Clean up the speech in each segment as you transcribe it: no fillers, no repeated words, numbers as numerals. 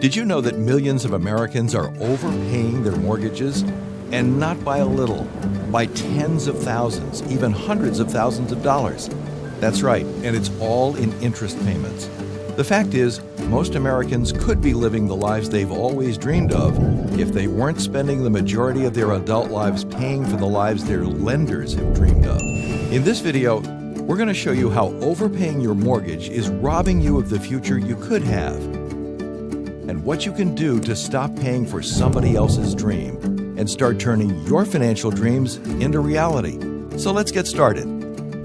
Did you know that millions of Americans are overpaying their mortgages? And not by a little, by tens of thousands, even hundreds of thousands of dollars. That's right, and it's all in interest payments. The fact is, most Americans could be living the lives they've always dreamed of if they weren't spending the majority of their adult lives paying for the lives their lenders have dreamed of. In this video, we're going to show you how overpaying your mortgage is robbing you of the future you could have, and what you can do to stop paying for somebody else's dream and start turning your financial dreams into reality. So let's get started.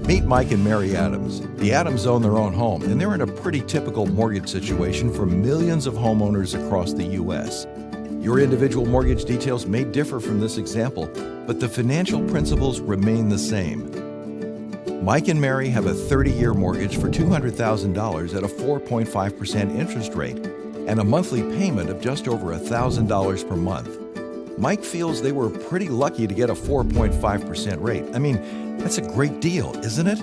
Meet Mike and Mary Adams. The Adams own their own home, and they're in a pretty typical mortgage situation for millions of homeowners across the U.S. Your individual mortgage details may differ from this example, but the financial principles remain the same. Mike and Mary have a 30-year mortgage for $200,000 at a 4.5% interest rate and a monthly payment of just over $1,000 per month. Mike feels they were pretty lucky to get a 4.5% rate. I mean, that's a great deal, isn't it?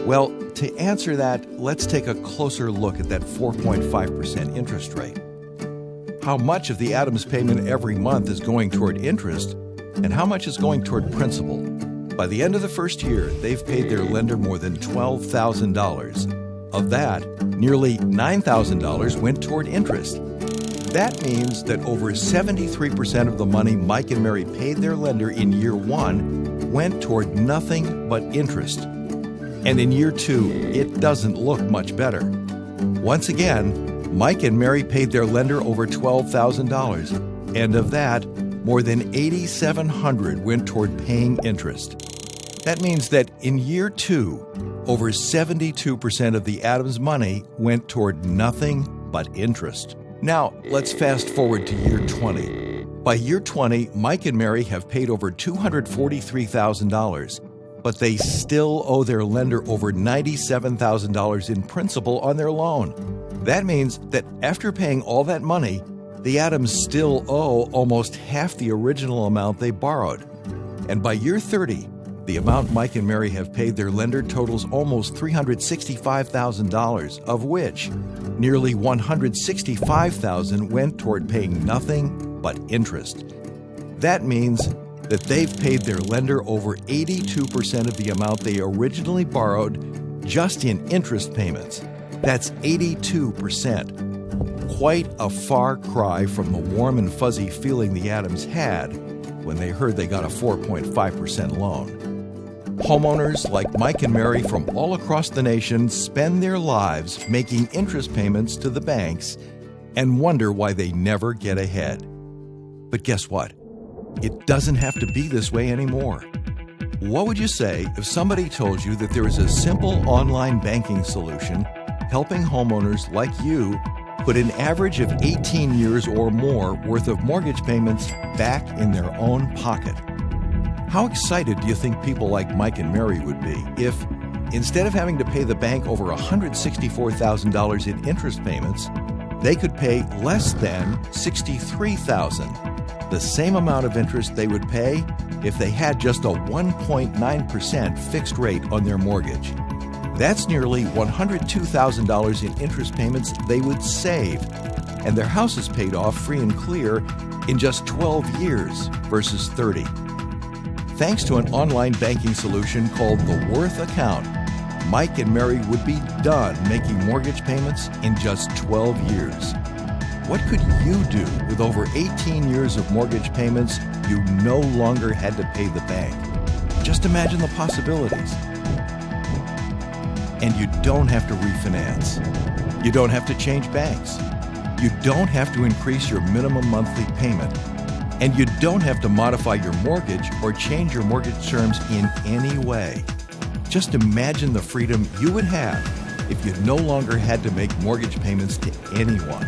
Well, to answer that, let's take a closer look at that 4.5% interest rate. How much of the Adams payment every month is going toward interest, and how much is going toward principal? By the end of the first year, they've paid their lender more than $12,000. Of that, nearly $9,000 went toward interest. That means that over 73% of the money Mike and Mary paid their lender in year one went toward nothing but interest. And in year two, it doesn't look much better. Once again, Mike and Mary paid their lender over $12,000, and of that, more than $8,700 went toward paying interest. That means that in year two, over 72% of the Adams money went toward nothing but interest. Now, let's fast forward to year 20. By year 20, Mike and Mary have paid over $243,000, but they still owe their lender over $97,000 in principal on their loan. That means that after paying all that money, the Adams still owe almost half the original amount they borrowed. And by year 30, the amount Mike and Mary have paid their lender totals almost $365,000, of which nearly $165,000 went toward paying nothing but interest. That means that they've paid their lender over 82% of the amount they originally borrowed just in interest payments. That's 82%. Quite a far cry from the warm and fuzzy feeling the Adams had when they heard they got a 4.5% loan. Homeowners like Mike and Mary from all across the nation spend their lives making interest payments to the banks and wonder why they never get ahead. But guess what? It doesn't have to be this way anymore. What would you say if somebody told you that there is a simple online banking solution helping homeowners like you put an average of 18 years or more worth of mortgage payments back in their own pocket? How excited do you think people like Mike and Mary would be if, instead of having to pay the bank over $164,000 in interest payments, they could pay less than $63,000, the same amount of interest they would pay if they had just a 1.9% fixed rate on their mortgage? That's nearly $102,000 in interest payments they would save, and their house is paid off free and clear in just 12 years versus 30. Thanks to an online banking solution called the Worth Account, Mike and Mary would be done making mortgage payments in just 12 years. What could you do with over 18 years of mortgage payments you no longer had to pay the bank? Just imagine the possibilities. And you don't have to refinance. You don't have to change banks. You don't have to increase your minimum monthly payment. And you don't have to modify your mortgage or change your mortgage terms in any way. Just imagine the freedom you would have if you no longer had to make mortgage payments to anyone.